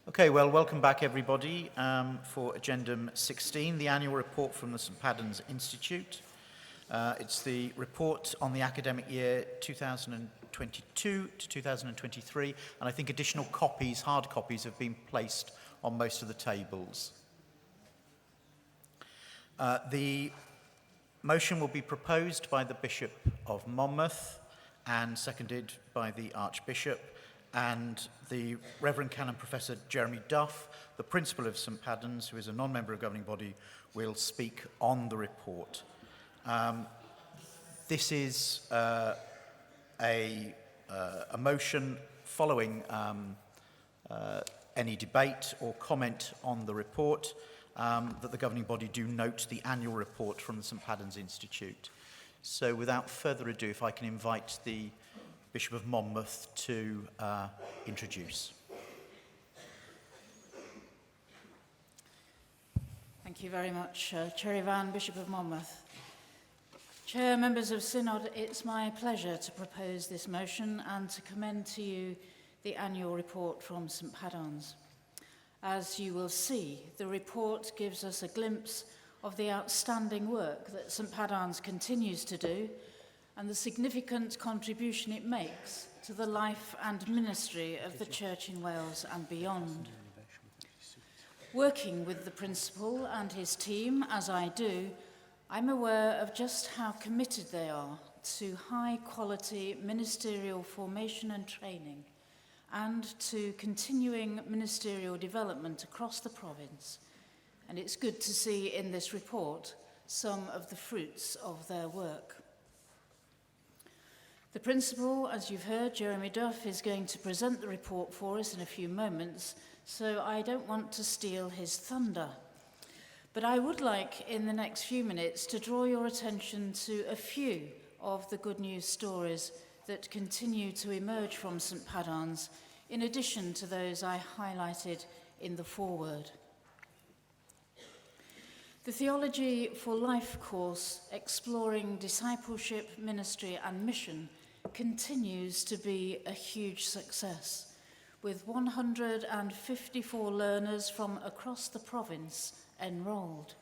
Okay, well, welcome back, everybody, for Agendum 16, the annual report from the St Padans Institute. It's the report on the academic year 2022 to 2023, and I think additional copies, hard copies, have been placed on most of the tables. The motion will be proposed by the Bishop of Monmouth and seconded by the Archbishop, and the Reverend Canon Professor Jeremy Duff, the Principal of St Padans, who is a non-member of governing body, will speak on the report. This is a motion following any debate or comment on the report, that the governing body do note the annual report from the St Padans Institute. So without further ado, if I can invite the Bishop of Monmouth to introduce. Thank you very much, Cherry Van, Bishop of Monmouth. Chair, members of Synod, it's my pleasure to propose this motion and to commend to you the annual report from St Padans. As you will see, the report gives us a glimpse of the outstanding work that St Padans continues to do and the significant contribution it makes to the life and ministry of the Church in Wales and beyond. Working with the Principal and his team, as I do, I'm aware of just how committed they are to high-quality ministerial formation and training and to continuing ministerial development across the province. And it's good to see in this report some of the fruits of their work. The Principal, as you've heard, Jeremy Duff, is going to present the report for us in a few moments, so I don't want to steal his thunder. But I would like, in the next few minutes, to draw your attention to a few of the good news stories that continue to emerge from St Padans, in addition to those I highlighted in the foreword. The Theology for Life course, exploring discipleship, ministry and mission, continues to be a huge success, with 154 learners from across the province enrolled.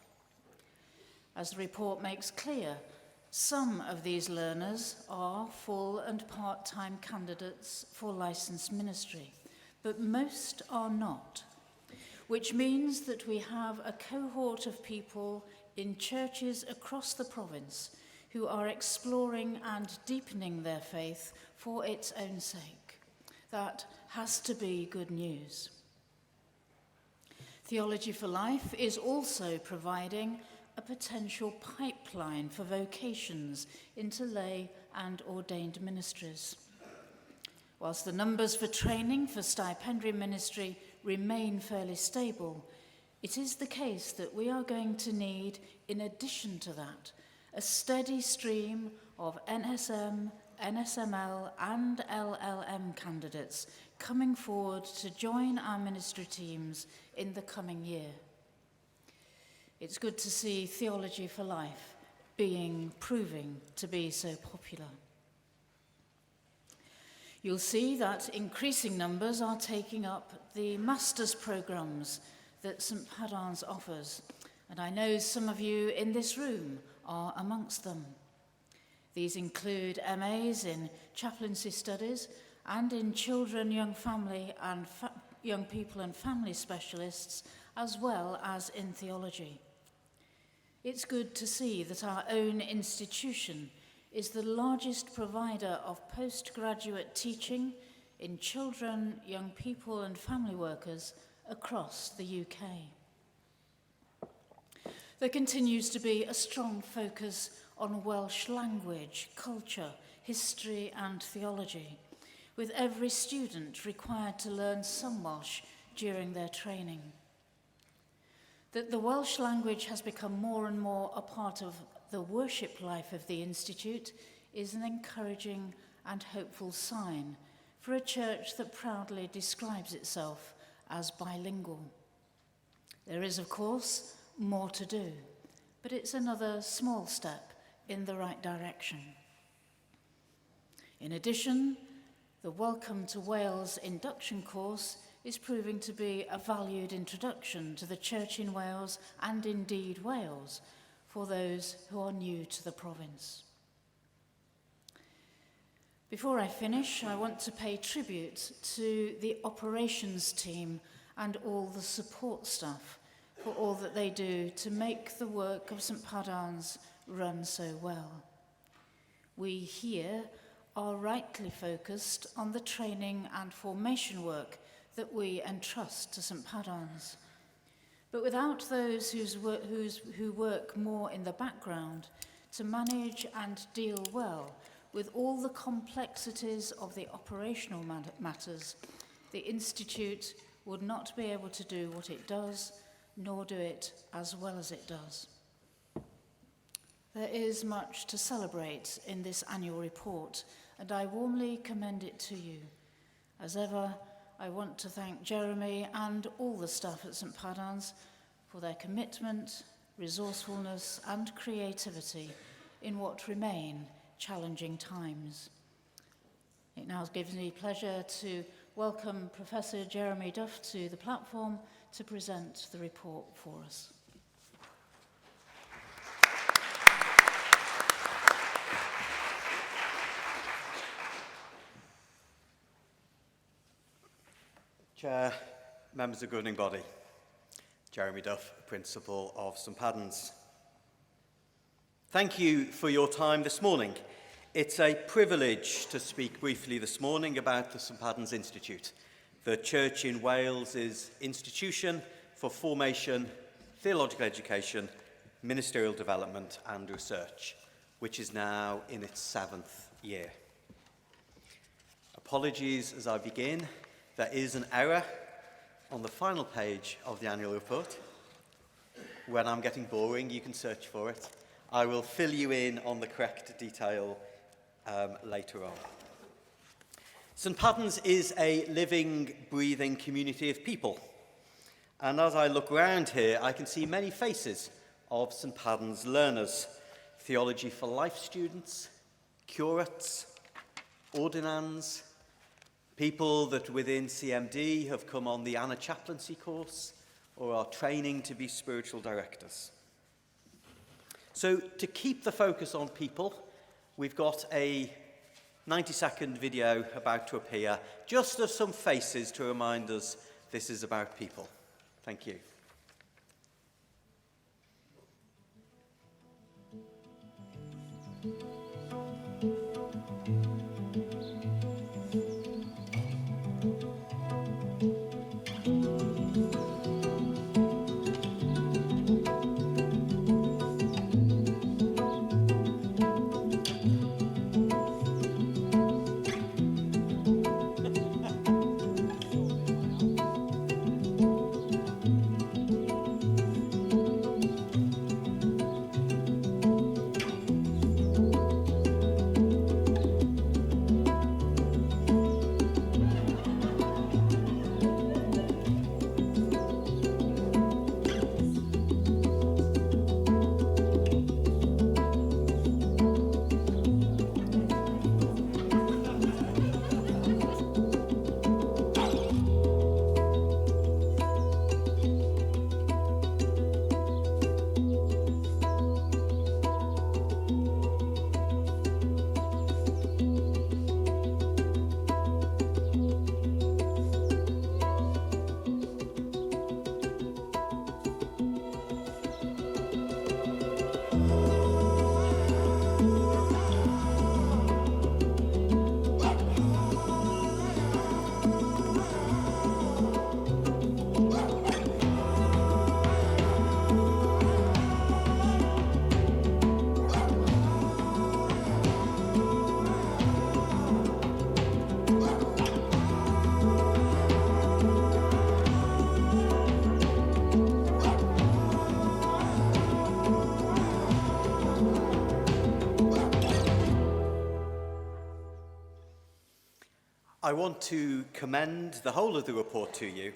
As the report makes clear, some of these learners are full and part-time candidates for licensed ministry, but most are not, which means that we have a cohort of people in churches across the province who are exploring and deepening their faith for its own sake. That has to be good news. Theology for Life is also providing a potential pipeline for vocations into lay and ordained ministries. Whilst the numbers for training for stipendiary ministry remain fairly stable, it is the case that we are going to need, in addition to that, a steady stream of NSM, NSML and LLM candidates coming forward to join our ministry teams in the coming year. It's good to see Theology for Life proving to be so popular. You'll see that increasing numbers are taking up the master's programs that St Padans offers, and I know some of you in this room are amongst them. These include MAs in chaplaincy studies and in children, young family and young people and family specialists, as well as in theology. It's good to see that our own institution is the largest provider of postgraduate teaching in children, young people and family workers across the UK. There continues to be a strong focus on Welsh language, culture, history and theology, with every student required to learn some Welsh during their training. That the Welsh language has become more and more a part of the worship life of the Institute is an encouraging and hopeful sign for a church that proudly describes itself as bilingual. There is, of course, more to do, but it's another small step in the right direction. In addition, the Welcome to Wales induction course is proving to be a valued introduction to the Church in Wales and indeed Wales for those who are new to the province. Before I finish, I want to pay tribute to the operations team and all the support staff for all that they do to make the work of St Padarn's run so well. We here are rightly focused on the training and formation work that we entrust to St Padarn's. But without those who work more in the background to manage and deal well with all the complexities of the operational matters, the Institute would not be able to do what it does, nor do it as well as it does. There is much to celebrate in this annual report, and I warmly commend it to you. As ever, I want to thank Jeremy and all the staff at St Padarn's for their commitment, resourcefulness and creativity in what remain challenging times. It now gives me pleasure to welcome Professor Jeremy Duff to the platform to present the report for us. Chair, members of the governing body, Jeremy Duff, Principal of St Padarn's. Thank you for your time this morning. It's a privilege to speak briefly this morning about the St Padarn's Institute, the Church in Wales' institution for formation, theological education, ministerial development and research, which is now in its 7th year. Apologies as I begin. There is an error on the final page of the annual report. When I'm getting boring, you can search for it. I will fill you in on the correct detail later on. St Padarn's is a living, breathing community of people. And as I look around here, I can see many faces of St Padarn's learners, Theology for Life students, curates, ordinands, people that within CMD have come on the Anna Chaplaincy course or are training to be spiritual directors. So to keep the focus on people, we've got a 90-second video about to appear, just of some faces to remind us this is about people. Thank you. I want to commend the whole of the report to you,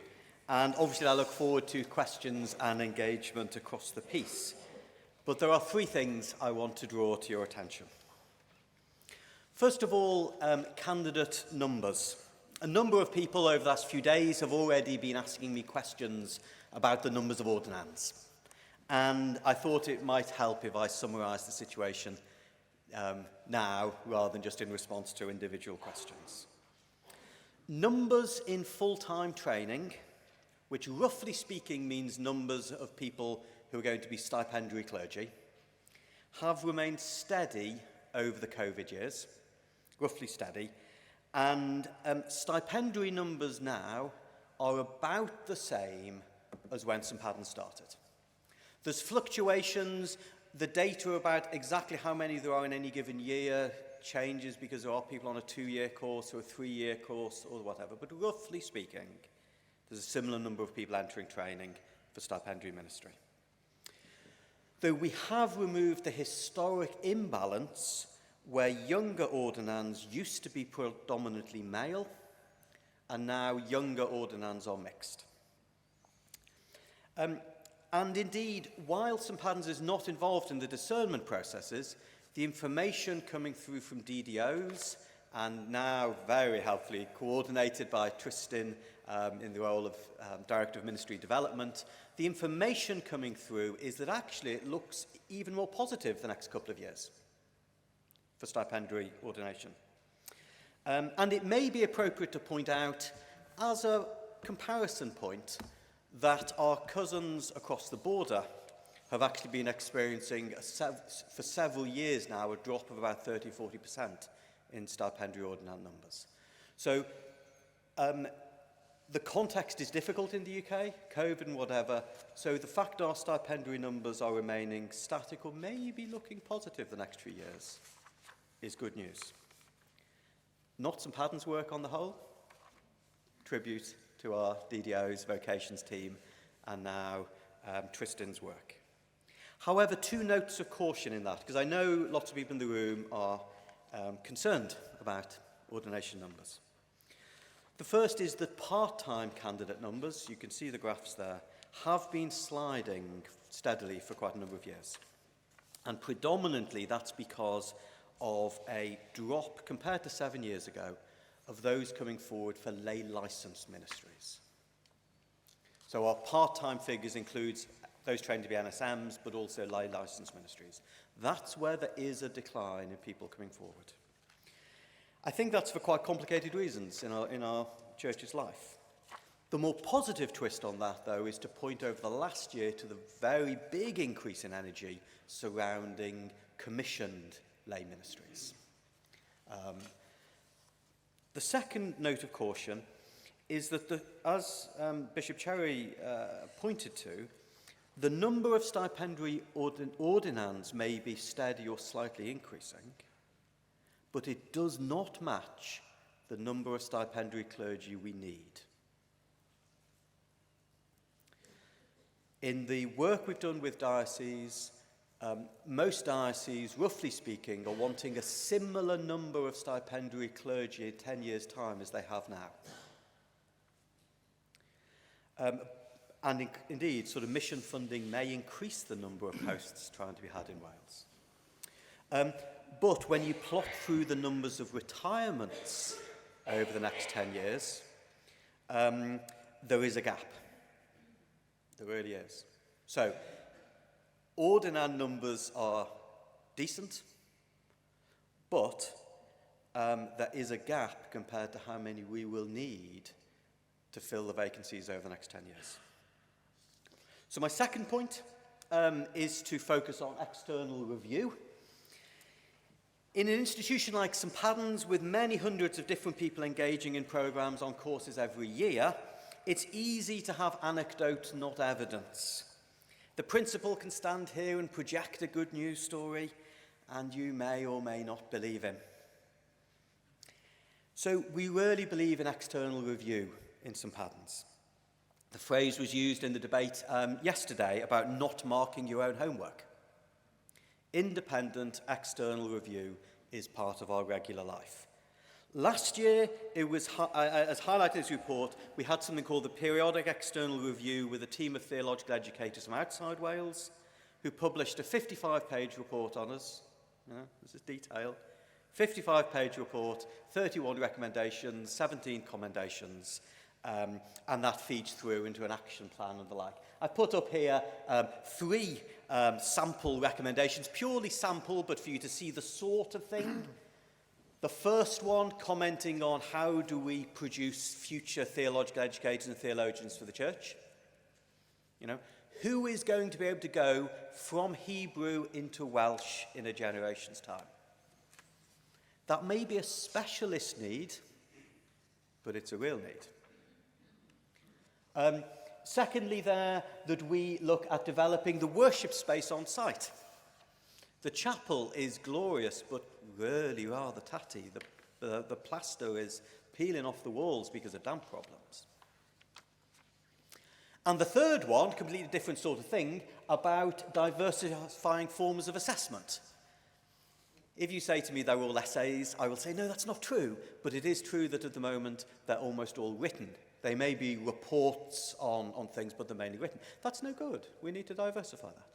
and obviously I look forward to questions and engagement across the piece. But there are three things I want to draw to your attention. First of all, candidate numbers. A number of people over the last few days have already been asking me questions about the numbers of ordinands. And I thought it might help if I summarise the situation now rather than just in response to individual questions. Numbers in full-time training, which roughly speaking means numbers of people who are going to be stipendiary clergy, have remained steady over the COVID years, roughly steady, and stipendiary numbers now are about the same as when St Paddens started. There's fluctuations. The data about exactly how many there are in any given year changes because there are people on a 2-year course or a 3-year course or whatever, but roughly speaking, there's a similar number of people entering training for stipendiary ministry. Though we have removed the historic imbalance where younger ordinands used to be predominantly male, and now younger ordinands are mixed. And indeed, while St Paddens is not involved in the discernment processes, the information coming through from DDOs, and now very helpfully coordinated by Tristan in the role of Director of Ministry Development, the information coming through is that actually it looks even more positive the next couple of years for stipendiary ordination. And it may be appropriate to point out, as a comparison point, that our cousins across the border have actually been experiencing, for several years now, a drop of about 30-40% in stipendiary ordinand numbers. So the context is difficult in the UK, COVID and whatever, so the fact our stipendiary numbers are remaining static or maybe looking positive the next few years is good news. Not St Paddens' work on the whole. Tribute to our DDO's vocations team and now Tristan's work. However, 2 notes of caution in that, because I know lots of people in the room are concerned about ordination numbers. The first is that part-time candidate numbers, you can see the graphs there, have been sliding steadily for quite a number of years. And predominantly that's because of a drop, compared to 7 years ago, of those coming forward for lay licensed ministries. So our part-time figures includes those trained to be NSMs, but also lay licensed ministries. That's where there is a decline in people coming forward. I think that's for quite complicated reasons in our church's life. The more positive twist on that, though, is to point over the last year to the very big increase in energy surrounding commissioned lay ministries. The second note of caution is that, as Bishop Cherry pointed to, the number of stipendiary ordinands may be steady or slightly increasing, but it does not match the number of stipendiary clergy we need. In the work we've done with dioceses, most dioceses, roughly speaking, are wanting a similar number of stipendiary clergy in 10 years' time as they have now. And indeed, sort of mission funding may increase the number of posts trying to be had in Wales. But when you plot through the numbers of retirements over the next 10 years, there is a gap. There really is. So, ordinand numbers are decent, but there is a gap compared to how many we will need to fill the vacancies over the next 10 years. So my second point is to focus on external review. In an institution like St Paddens, with many hundreds of different people engaging in programmes on courses every year, it's easy to have anecdote, not evidence. The principal can stand here and project a good news story, and you may or may not believe him. So we really believe in external review in St Paddens. The phrase was used in the debate yesterday about not marking your own homework. Independent external review is part of our regular life. Last year, it was, as highlighted in this report, we had something called the Periodic External Review with a team of theological educators from outside Wales who published a 55-page report on us. This is detail. 55-page report, 31 recommendations, 17 commendations, and that feeds through into an action plan and the like. I've put up here 3 sample recommendations, purely sample, but for you to see the sort of thing. The first one commenting on how do we produce future theological educators and theologians for the church. You know, who is going to be able to go from Hebrew into Welsh in a generation's time? That may be a specialist need, but it's a real need. Secondly, that we look at developing the worship space on site. The chapel is glorious, but really rather tatty. The plaster is peeling off the walls because of damp problems. And the third one, completely different sort of thing, about diversifying forms of assessment. If you say to me they're all essays, I will say, no, that's not true. But it is true that at the moment they're almost all written. They may be reports on things, but they're mainly written. That's no good. We need to diversify that.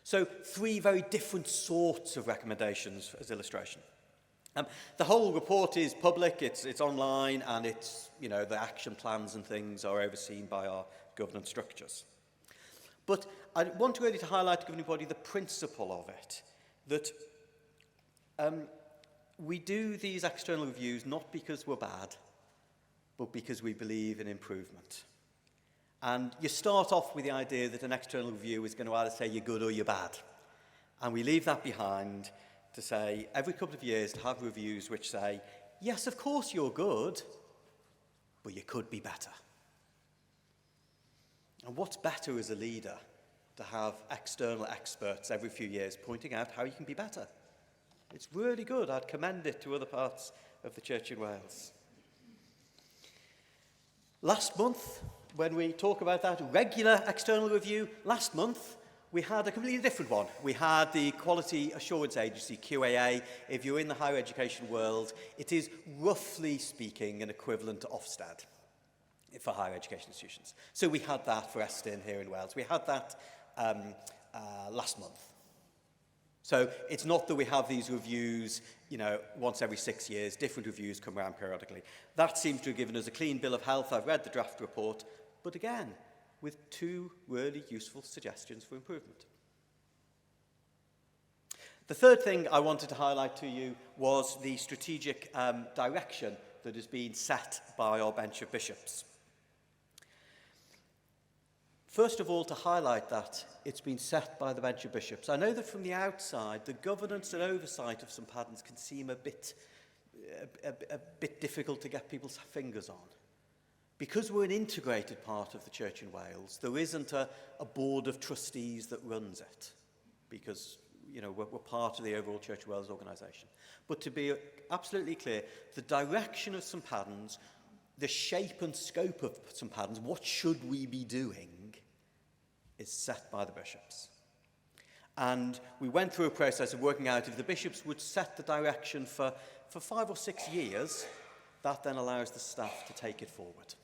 So 3 very different sorts of recommendations as illustration. The whole report is public, it's online, and it's, you know, the action plans and things are overseen by our governance structures. But I want to really to highlight to governing body the principle of it, that we do these external reviews not because we're bad, but because we believe in improvement. And you start off with the idea that an external review is going to either say you're good or you're bad. And we leave that behind to say, every couple of years, to have reviews which say, yes, of course you're good, but you could be better. And what's better as a leader to have external experts every few years pointing out how you can be better? It's really good. I'd commend it to other parts of the Church in Wales. Last month, when we talk about that regular external review, last month, we had a completely different one. We had the Quality Assurance Agency, QAA. If you're in the higher education world, it is roughly speaking an equivalent to Ofsted for higher education institutions. So we had that for Estyn here in Wales. We had that last month. So it's not that we have these reviews, you know, once every 6 years. Different reviews come around periodically. That seems to have given us a clean bill of health. I've read the draft report, but again, with 2 really useful suggestions for improvement. The third thing I wanted to highlight to you was the strategic direction that has been set by our bench of bishops. First of all, to highlight that it's been set by the bench of bishops. I know that from the outside, the governance and oversight of St Paddens can seem a bit difficult to get people's fingers on. Because we're an integrated part of the Church in Wales, there isn't a board of trustees that runs it, because, you know, we're part of the overall Church of Wales organisation. But to be absolutely clear, the direction of St Paddens, the shape and scope of St Paddens, what should we be doing, is set by the bishops. And we went through a process of working out if the bishops would set the direction for 5 or 6 years, that then allows the staff to take it forward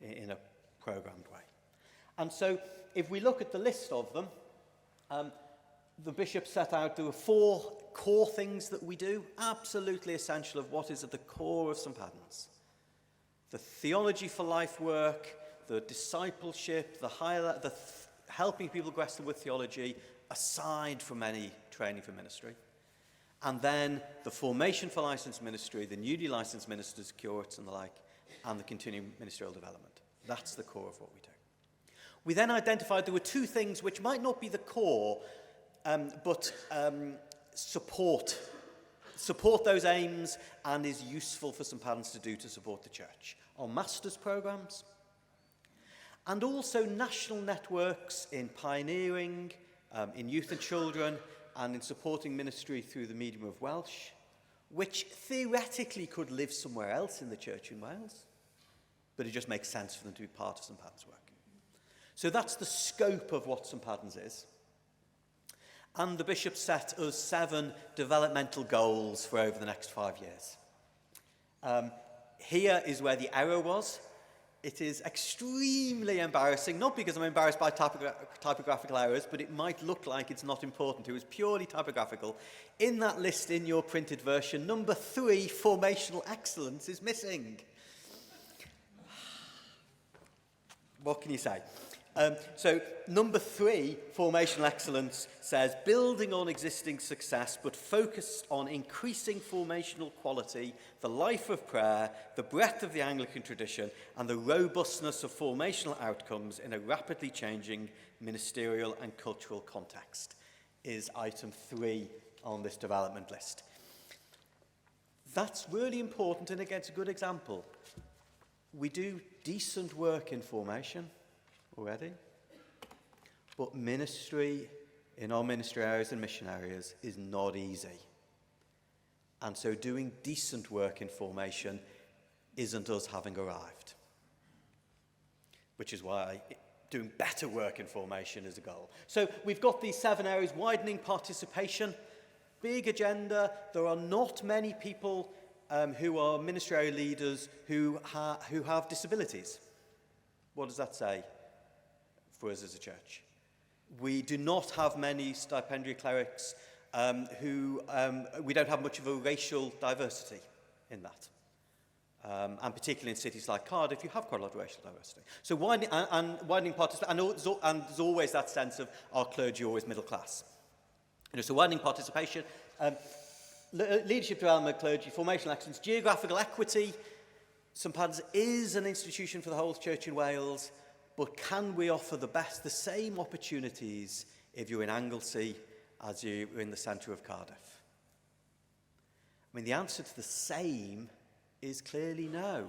in a programmed way. And so if we look at the list of them, the bishop set out there were 4 core things that we do, absolutely essential of what is at the core of St Paddens. The theology for life work, the discipleship, the helping people wrestle with theology, aside from any training for ministry. And then the formation for licensed ministry, the newly licensed ministers, curates and the like, and the continuing ministerial development. That's the core of what we do. We then identified there were 2 things which might not be the core, but support those aims and is useful for St Paddens to do to support the church. Our master's programmes, and also national networks in pioneering, in youth and children, and in supporting ministry through the medium of Welsh, which theoretically could live somewhere else in the Church in Wales, but it just makes sense for them to be part of St Paddens' work. So that's the scope of what St Paddens is. And the bishop set us 7 developmental goals for over the next 5 years. Here is where the error was. It is extremely embarrassing, not because I'm embarrassed by typographical errors, but it might look like it's not important. It was purely typographical. In that list in your printed version, number 3, formational excellence, is missing. What can you say? So number 3, formational excellence, says building on existing success but focused on increasing formational quality, the life of prayer, the breadth of the Anglican tradition and the robustness of formational outcomes in a rapidly changing ministerial and cultural context is item 3 on this development list. That's really important, and again, it's a good example. We do decent work in formation already, but ministry in our ministry areas and mission areas is not easy. And so doing decent work in formation isn't us having arrived, which is why doing better work in formation is a goal. So we've got these 7 areas: widening participation, big agenda. There are not many people who are ministry area leaders who have disabilities. What does that say for us as a church? We do not have many stipendiary clerics we don't have much of a racial diversity in that. And particularly in cities like Cardiff, you have quite a lot of racial diversity. So widening participation, and there's always that sense of our clergy always middle class. So widening participation, leadership development, clergy, formational excellence, geographical equity. St Padans is an institution for the whole church in Wales, but can we offer the same opportunities if you're in Anglesey as you're in the centre of Cardiff? I mean, the answer to the same is clearly no,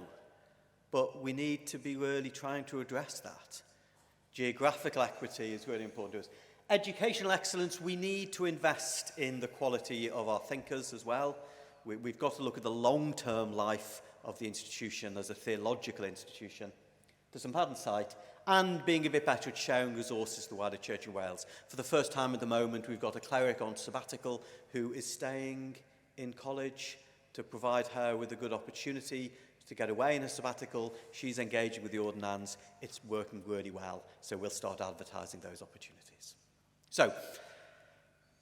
but we need to be really trying to address that. Geographical equity is really important to us. Educational excellence, we need to invest in the quality of our thinkers as well. We've got to look at the long-term life of the institution as a theological institution. The St Padans site, and being a bit better at sharing resources to the wider Church in Wales. For the first time at the moment, we've got a cleric on sabbatical who is staying in college to provide her with a good opportunity to get away in a sabbatical. She's engaging with the ordinands. It's working really well, so we'll start advertising those opportunities. So,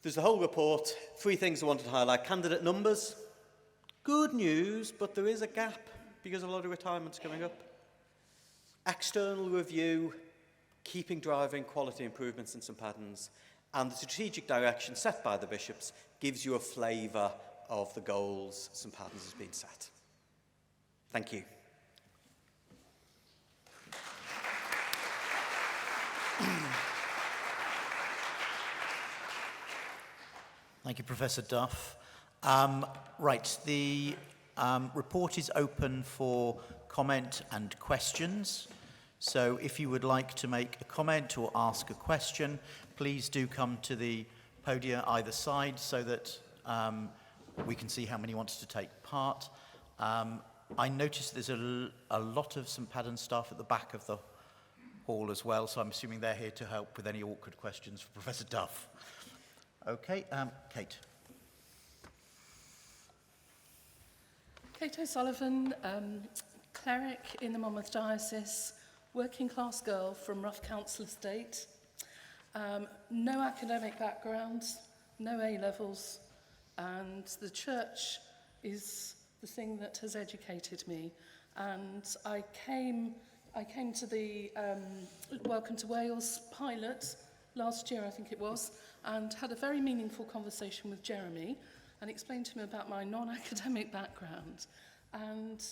there's the whole report. 3 things I wanted to highlight. Candidate numbers. Good news, but there is a gap because of a lot of retirements coming up. External review, keeping driving quality improvements in St Padans, and the strategic direction set by the bishops gives you a flavour of the goals St Padans has been set. Thank you. Thank you, Professor Duff. Right, the report is open for comment and questions. So if you would like to make a comment or ask a question, please do come to the podium either side so that we can see how many wants to take part. I noticed there's a lot of St Padans staff at the back of the hall as well, so I'm assuming they're here to help with any awkward questions for Professor Duff. Okay, Kate. Kate O'Sullivan, cleric in the Monmouth Diocese, working class girl from Rough Council Estate, no academic background, no A-levels, and the church is the thing that has educated me. And I came to the Welcome to Wales pilot last year, I think it was, and had a very meaningful conversation with Jeremy and explained to him about my non-academic background. And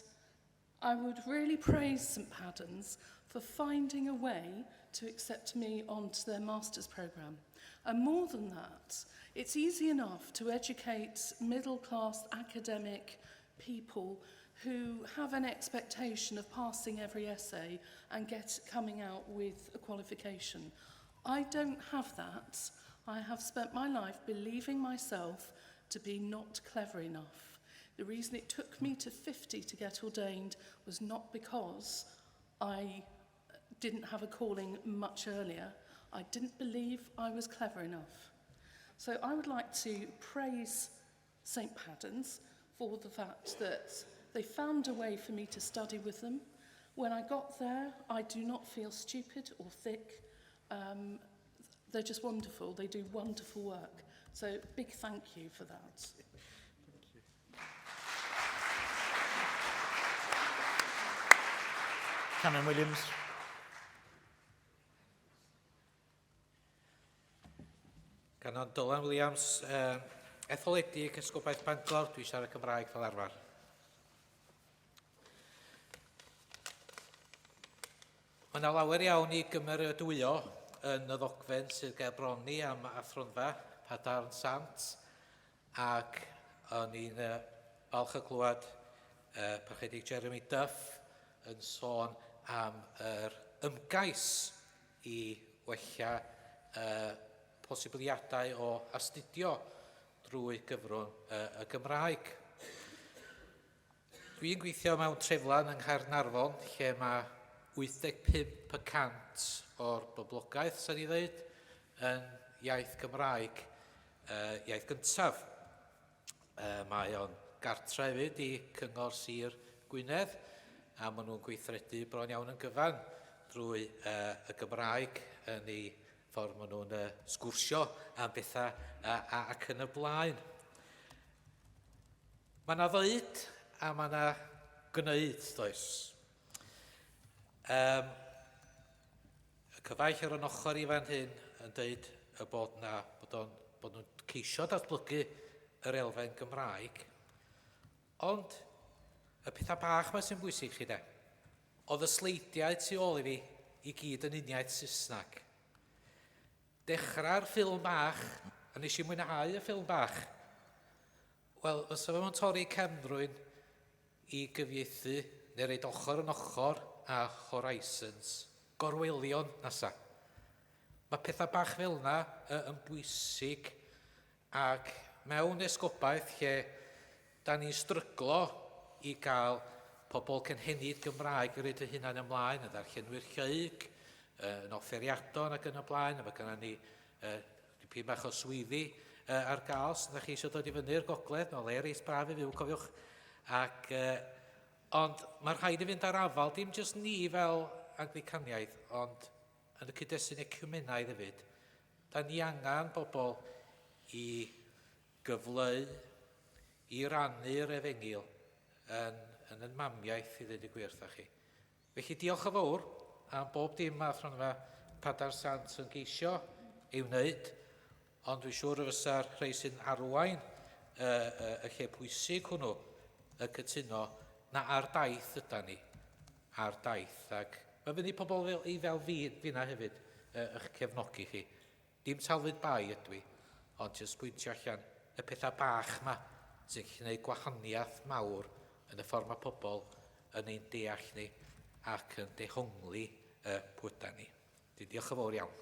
I would really praise St Padans for finding a way to accept me onto their master's programme. And more than that, it's easy enough to educate middle-class academic people who have an expectation of passing every essay and coming out with a qualification. I don't have that. I have spent my life believing myself to be not clever enough. The reason it took me to 50 to get ordained was not because I didn't have a calling much earlier. I didn't believe I was clever enough. So I would like to praise St Padans for the fact that they found a way for me to study with them. When I got there, I do not feel stupid or thick. They're just wonderful. They do wonderful work. So big thank you for that. Canon Williams. Canon Dylan Williams, etholedig Ysgobaeth Bangor, dwi siarad Cymraeg fel arfer. Mae yna lawer iawn i gymeradwyo yn y ddogfen sydd ger broni am athronfa Padarn Sant, ac o'n i'n falch o glwad parchedig Jeremy Duff yn sôn am yr ymgais i wella posibiliadau o astudio drwy gyfrwng y Gymraeg. Dwi'n gweithio mewn treflan yng Nghaernarfon, lle mae 85% o'r boblogaeth, sa'n i ddweud, yn iaith Gymraeg, iaith gyntaf. Mae o'n gartre hefyd i Cyngor Sir Gwynedd, a maen nhw'n gweithredu bron iawn yn gyfan drwy y Gymraeg yn ei ffordd maen nhw'n sgwrsio am bethau ac yn y blaen. Mae yna ddweud a mae yna gwneud, does. Y cyfaill ar yn ochr i fan hyn yn dweud bod nhw'n ceisio datblygu yr elfen Gymraeg, ond y pethau bach yma sy'n bwysig chi de. Oedd y sleidiau tu ôl i fi i gyd yn uniaith Saesneg. Dechrau'r ffilm bach, a nes i mwynhau y ffilm bach. Wel, os yma mewn torri cefnrwyn i gyfieithu, neu reid ochr yn ochr a Horizons, gorwelion nasa. Mae pethau bach fel yna yn bwysig, ac mewn esgobaeth lle da ni'n stryglo i gael pobl cynhenid Gymraeg i reid y hunan ymlaen, y ddarllenwyr lleug, yn offeriadon ac yn y blaen, a mae gennym ni dipyn bach o swyddi ar gael, sy'n da chi eisiau dod i fyny'r gogledd, no Lerys braf i fyw, cofiwch. Ond mae'n rhaid i fynd ar afal, dim jyst ni fel Anglicaniaeth, ond yn y cyd-destun ecumenaidd hefyd. Da ni angen bobl i gyfleu, i rannu'r efengil yn yn mamiaeth i ddweud y gwirth â chi. Felly diolch yn fawr am bob dim a athronfa Padarn Sant yn geisio ei wneud, ond dwi'n siŵr y fysa'r rhai sy'n arwain y lle pwysig hwnnw y cytuno na ar daith yda ni. Ar daith. Ac mae fyny pobl fel fi na hefyd eich cefnogi chi. Dim talfyd bai ydw i, ond jyst pwyntio allan y pethau bach yma sy'n gallu gwneud gwahaniaeth mawr yn y ffordd mae pobl yn ein deall ni ac yn dehongli pwyda ni. Diolch yn fawr iawn.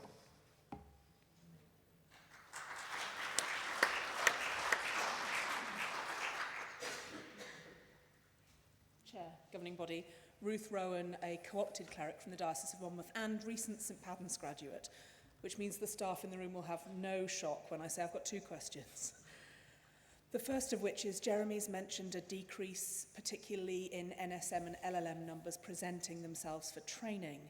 Chair, Governing Body, Ruth Rowan, a co-opted cleric from the Diocese of Monmouth and recent St Padans graduate, which means the staff in the room will have no shock when I say I've got two questions. The first of which is Jeremy's mentioned a decrease, particularly in NSM and LLM numbers presenting themselves for training.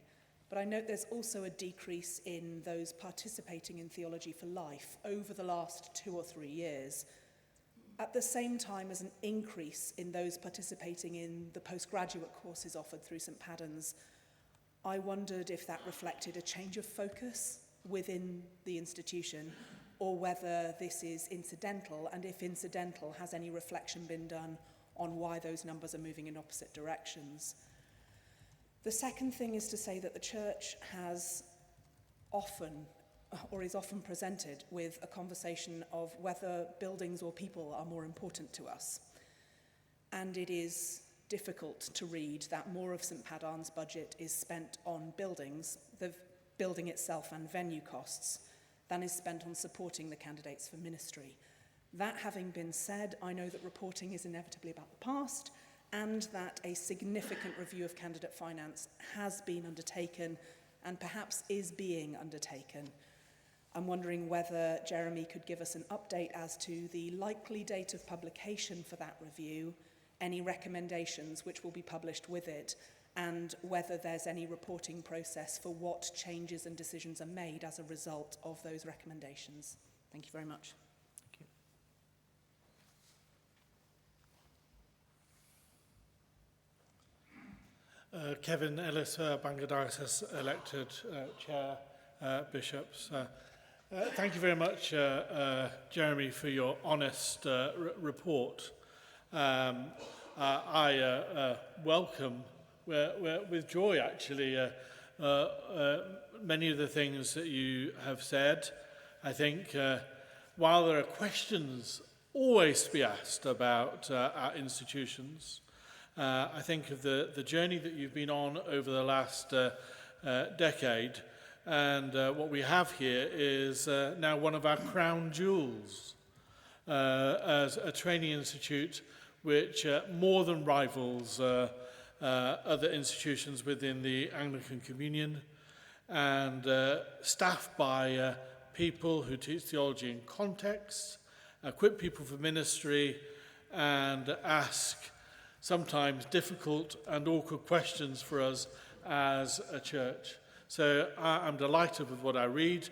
But I note there's also a decrease in those participating in Theology for Life over the last 2 or 3 years, at the same time as an increase in those participating in the postgraduate courses offered through St Padans. I wondered if that reflected a change of focus within the institution, or whether this is incidental, and if incidental, has any reflection been done on why those numbers are moving in opposite directions. The second thing is to say that the Church has often, or is often presented with a conversation of whether buildings or people are more important to us. And it is difficult to read that more of St Padarn's budget is spent on buildings, the building itself and venue costs, than is spent on supporting the candidates for ministry. That having been said, I know that reporting is inevitably about the past, and that a significant review of candidate finance has been undertaken and perhaps is being undertaken. I'm wondering whether Jeremy could give us an update as to the likely date of publication for that review, any recommendations which will be published with it, and whether there's any reporting process for what changes and decisions are made as a result of those recommendations. Thank you very much. Kevin Ellis, Bangor Diocese elected chair, bishops. Thank you very much, Jeremy, for your honest report. I welcome with joy, actually, many of the things that you have said. I think while there are questions always to be asked about our institutions, I think of the journey that you've been on over the last decade, and what we have here is now one of our crown jewels as a training institute which more than rivals other institutions within the Anglican Communion, and staffed by people who teach theology in context, equip people for ministry, and ask sometimes difficult and awkward questions for us as a church. So I'm delighted with what I read.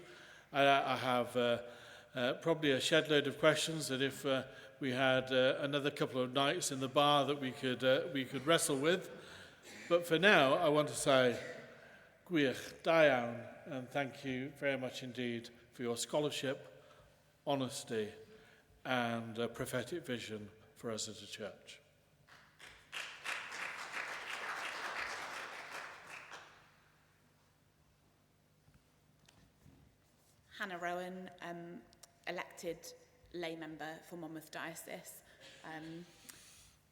I have probably a shed load of questions that if we had another couple of nights in the bar that we could wrestle with. But for now, I want to say, gwych, da iawn, and thank you very much indeed for your scholarship, honesty, and prophetic vision for us as a church. Hannah Rowan, elected lay member for Monmouth Diocese.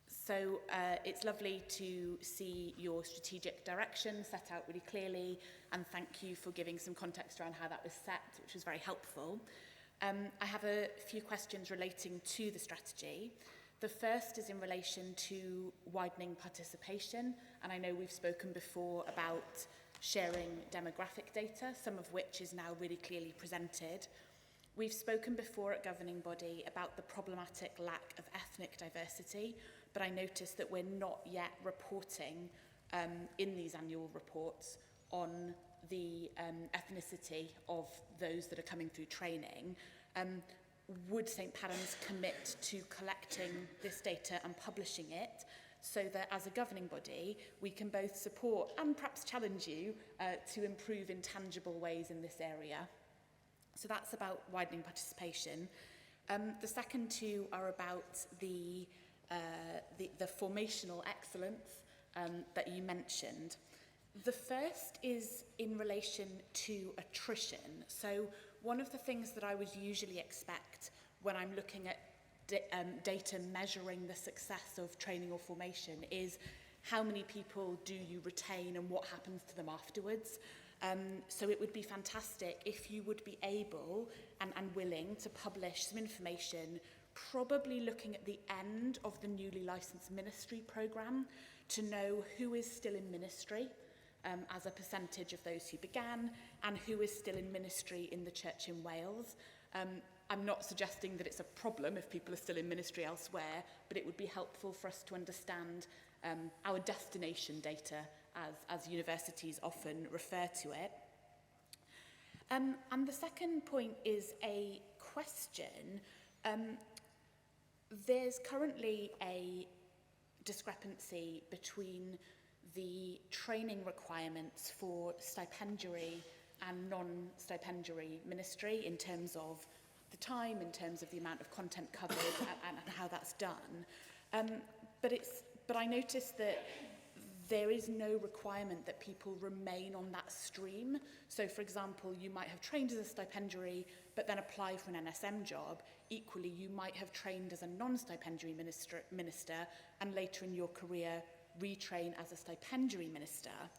So it's lovely to see your strategic direction set out really clearly, and thank you for giving some context around how that was set, which was very helpful. I have a few questions relating to the strategy. The first is in relation to widening participation, and I know we've spoken before about sharing demographic data, some of which is now really clearly presented. We've spoken before at Governing Body about the problematic lack of ethnic diversity, but I noticed that we're not yet reporting in these annual reports on the ethnicity of those that are coming through training. Would St Padans commit to collecting this data and publishing it, so that as a governing body, we can both support and perhaps challenge you to improve in tangible ways in this area? So that's about widening participation. The second two are about the formational excellence that you mentioned. The first is in relation to attrition. So one of the things that I would usually expect when I'm looking at data measuring the success of training or formation is how many people do you retain and what happens to them afterwards. So it would be fantastic if you would be able and willing to publish some information, probably looking at the end of the newly licensed ministry programme, to know who is still in ministry as a percentage of those who began, and who is still in ministry in the church in Wales. I'm not suggesting that it's a problem if people are still in ministry elsewhere, but it would be helpful for us to understand our destination data, as universities often refer to it. And the second point is a question. There's currently a discrepancy between the training requirements for stipendiary and non-stipendiary ministry in terms of the time, in terms of the amount of content covered and how that's done. But I noticed that there is no requirement that people remain on that stream. So, for example, you might have trained as a stipendiary, but then apply for an NSM job. Equally, you might have trained as a non-stipendiary minister and later in your career retrain as a stipendiary minister.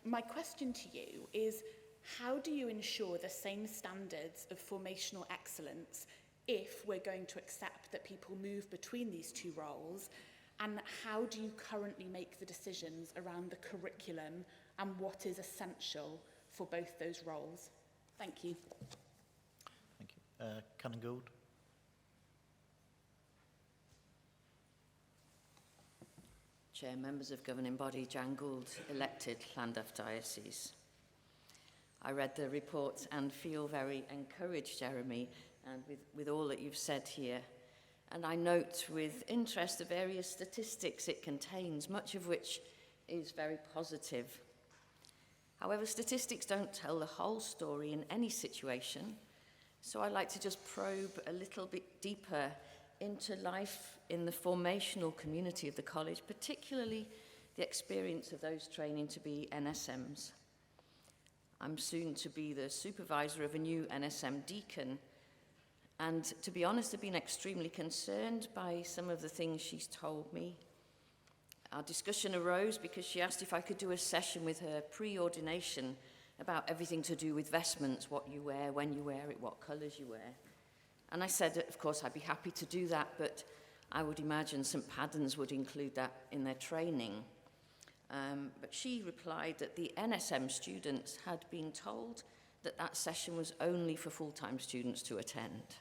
My question to you is, how do you ensure the same standards of formational excellence if we're going to accept that people move between these two roles? And how do you currently make the decisions around the curriculum and what is essential for both those roles? Thank you. Thank you. Cunningham Gould. Chair, members of governing body, Jan Gould, elected Llandaff Diocese. I read the report and feel very encouraged, Jeremy, and with all that you've said here. And I note with interest the various statistics it contains, much of which is very positive. However, statistics don't tell the whole story in any situation, so I'd like to just probe a little bit deeper into life in the formational community of the college, particularly the experience of those training to be NSMs. I'm soon to be the supervisor of a new NSM deacon, and to be honest, I've been extremely concerned by some of the things she's told me. Our discussion arose because she asked if I could do a session with her pre-ordination about everything to do with vestments, what you wear, when you wear it, what colours you wear. And I said, of course, I'd be happy to do that, but I would imagine St. Paddens would include that in their training. But she replied that the NSM students had been told that that session was only for full-time students to attend.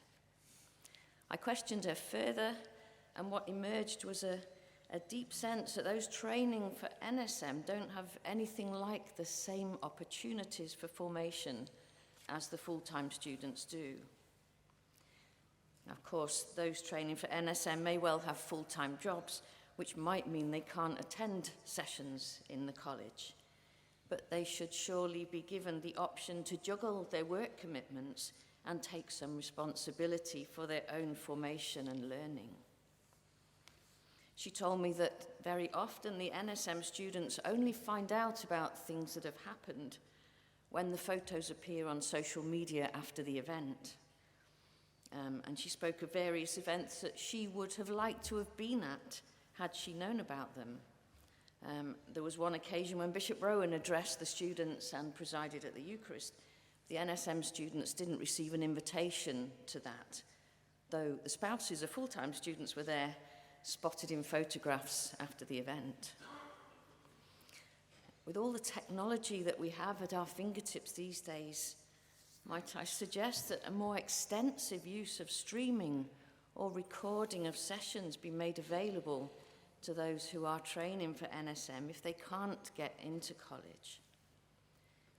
I questioned her further, and what emerged was a deep sense that those training for NSM don't have anything like the same opportunities for formation as the full-time students do. Of course, those training for NSM may well have full-time jobs, which might mean they can't attend sessions in the college. But they should surely be given the option to juggle their work commitments and take some responsibility for their own formation and learning. She told me that very often the NSM students only find out about things that have happened when the photos appear on social media after the event. And she spoke of various events that she would have liked to have been at had she known about them. There was one occasion when Bishop Rowan addressed the students and presided at the Eucharist. The NSM students didn't receive an invitation to that, though the spouses of full-time students were there, spotted in photographs after the event. With all the technology that we have at our fingertips these days, might I suggest that a more extensive use of streaming or recording of sessions be made available to those who are training for NSM if they can't get into college?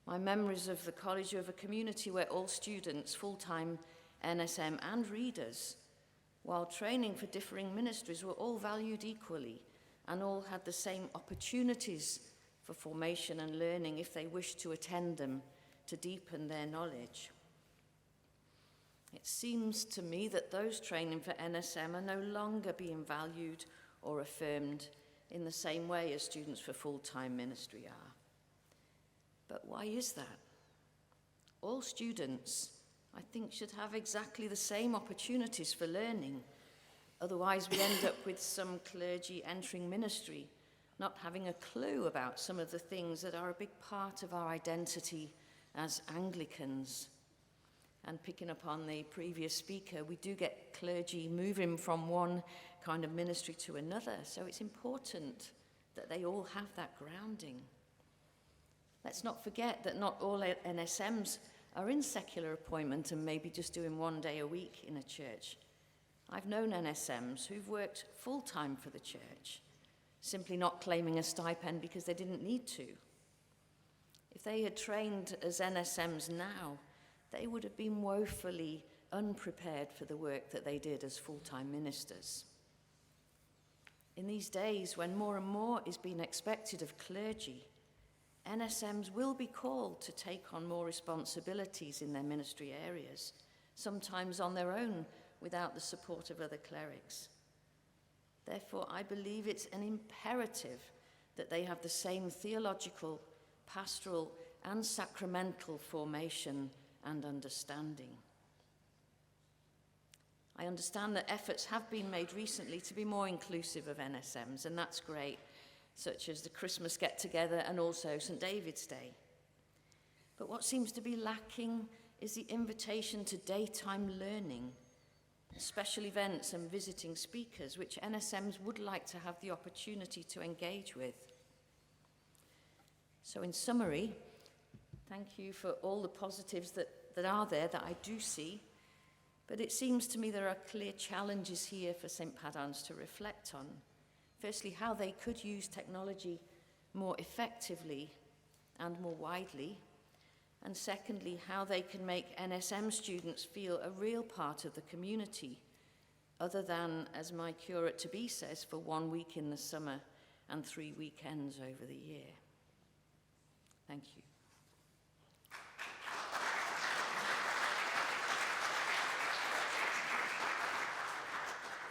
My memories of the college are of a community where all students, full-time NSM and readers, while training for differing ministries, were all valued equally and all had the same opportunities for formation and learning if they wished to attend them to deepen their knowledge. It seems to me that those training for NSM are no longer being valued or affirmed in the same way as students for full-time ministry are. But why is that? All students, I think, should have exactly the same opportunities for learning. Otherwise, we end up with some clergy entering ministry not having a clue about some of the things that are a big part of our identity as Anglicans. And picking up on the previous speaker, we do get clergy moving from one kind of ministry to another, so it's important that they all have that grounding. Let's not forget that not all NSMs are in secular appointment and maybe just doing one day a week in a church. I've known NSMs who've worked full-time for the church, simply not claiming a stipend because they didn't need to. If they had trained as NSMs now, they would have been woefully unprepared for the work that they did as full-time ministers. In these days, when more and more is being expected of clergy, NSMs will be called to take on more responsibilities in their ministry areas, sometimes on their own without the support of other clerics. Therefore, I believe it's an imperative that they have the same theological, pastoral, and sacramental formation and understanding. I understand that efforts have been made recently to be more inclusive of NSMs, and that's great, such as the Christmas get-together and also St. David's Day. But what seems to be lacking is the invitation to daytime learning, special events and visiting speakers, which NSMs would like to have the opportunity to engage with. So in summary, thank you for all the positives that are there that I do see, but it seems to me there are clear challenges here for St. Paddens to reflect on. firstly, how they could use technology more effectively and more widely, and secondly, how they can make NSM students feel a real part of the community, other than, as my curate-to-be says, for 1 week in the summer and 3 weekends over the year. Thank you.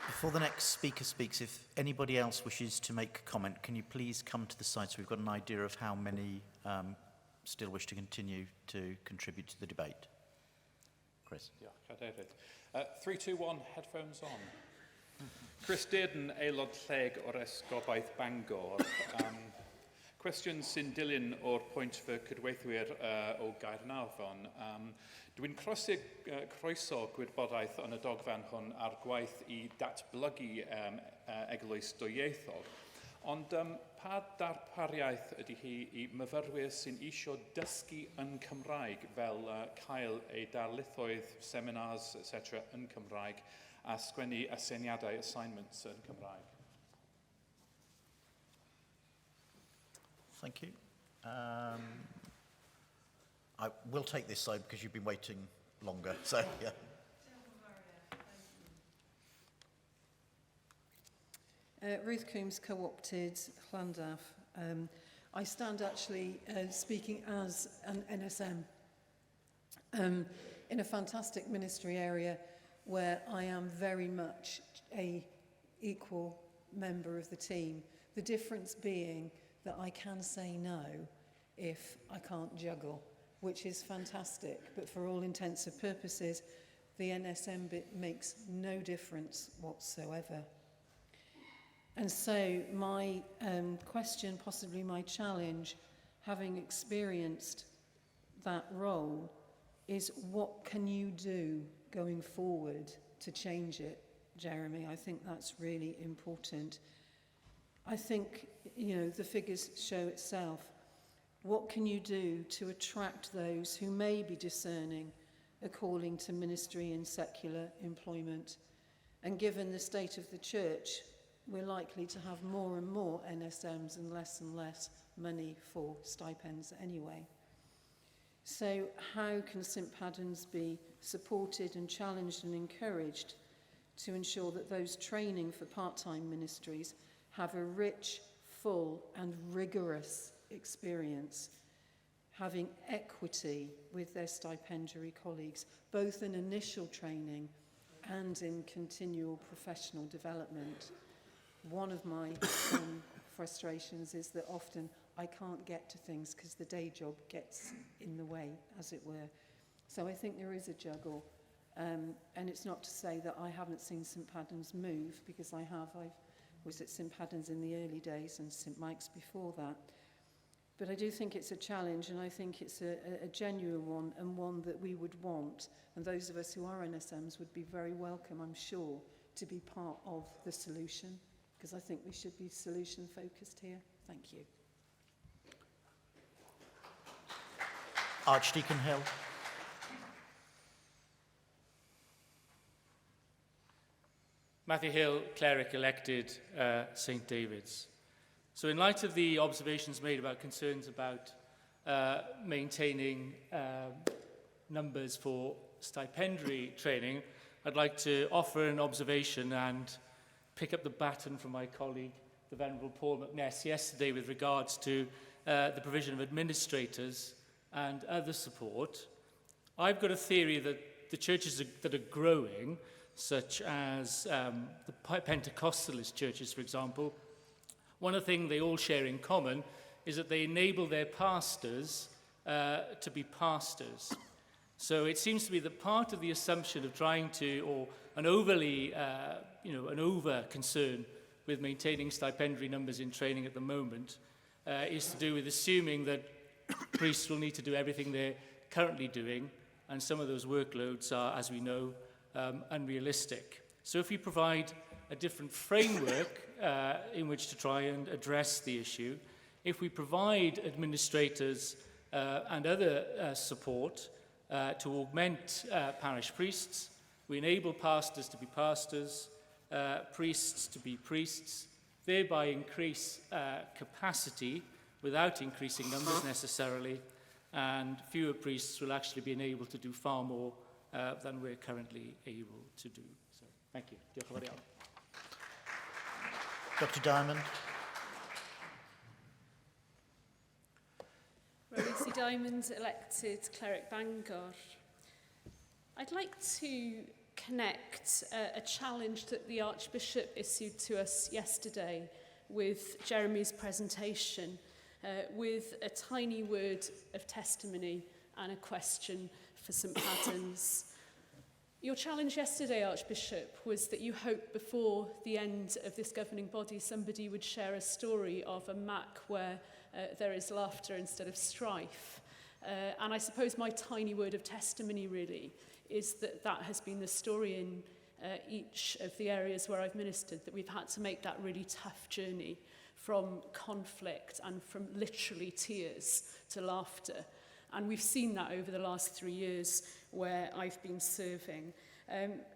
Before the next speaker speaks, if anybody else wishes to make a comment, can you please come to the side so we've got an idea of how many still wish to continue to contribute to the debate? Chris. Diolch, Cadeirydd. 3, 2, 1, headphones on. Chris Dearden, aelod lleg o'r Esgobaeth Bangor. Cwestiwn sy'n dilyn o'r pwynt fy cydweithwyr o Gaernarfon. Dwi'n croeso gwirfodaeth yn y dogfen hwn ar gwaith I datblygu eglwys dwyieithog. Ond pa darpariaeth ydy hi I myfyrwyr sy'n isio dysgu yn Cymraeg fel cael ei darlithoedd, seminars, etc. yn Cymraeg a sgwennu asyniadau assignments yn Cymraeg? Thank you. I will take this side because you've been waiting longer. So, yeah. Ruth Coombs, co-opted Llandaff. I stand actually speaking as an NSM in a fantastic ministry area where I am very much a equal member of the team. The difference being that I can say no if I can't juggle, which is fantastic, but for all intents and purposes, the NSM bit makes no difference whatsoever. And so my question, possibly my challenge, having experienced that role, is what can you do going forward to change it, Jeremy? I think that's really important. I think, you know, the figures show itself. What can you do to attract those who may be discerning a calling to ministry and secular employment? And given the state of the church, we're likely to have more and more NSMs and less money for stipends anyway. So how can St Paddens be supported and challenged and encouraged to ensure that those training for part-time ministries have a rich, full and rigorous experience, having equity with their stipendiary colleagues, both in initial training and in continual professional development? One of my frustrations is that often I can't get to things because the day job gets in the way, as it were. So I think there is a juggle. And it's not to say that I haven't seen St Paddens move, because I have. I was at St Paddens in the early days and St Mike's before that. But I do think it's a challenge, and I think it's a genuine one, and one that we would want. And those of us who are NSMs would be very welcome, I'm sure, to be part of the solution, because I think we should be solution-focused here. Thank you. Archdeacon Hill. Matthew Hill, cleric elected St David's. So in light of the observations made about concerns about maintaining numbers for stipendiary training, I'd like to offer an observation and pick up the baton from my colleague, the Venerable Paul McNess, yesterday with regards to the provision of administrators and other support. I've got a theory that the churches that are growing, such as the Pentecostalist churches, for example, one of the things they all share in common is that they enable their pastors to be pastors. So it seems to be that part of the assumption of trying to, or an overly, an over concern with maintaining stipendiary numbers in training at the moment is to do with assuming that priests will need to do everything they're currently doing, and some of those workloads are, as we know, unrealistic. So if we provide a different framework in which to try and address the issue, if we provide administrators and other support to augment parish priests, we enable pastors to be pastors, priests to be priests, thereby increase capacity without increasing numbers necessarily, and fewer priests will actually be able to do far more than we're currently able to do. So, thank you. Diolch yn fawr iawn. Dr. Diamond. Rosie Diamond, elected cleric Bangor. I'd like to connect a challenge that the Archbishop issued to us yesterday with Jeremy's presentation, with a tiny word of testimony and a question for St Paddens. Your challenge yesterday, Archbishop, was that you hoped before the end of this governing body somebody would share a story of a MAC where there is laughter instead of strife. And I suppose my tiny word of testimony really is that that has been the story in each of the areas where I've ministered, that we've had to make that really tough journey from conflict and from literally tears to laughter. And we've seen that over the last 3 years where I've been serving.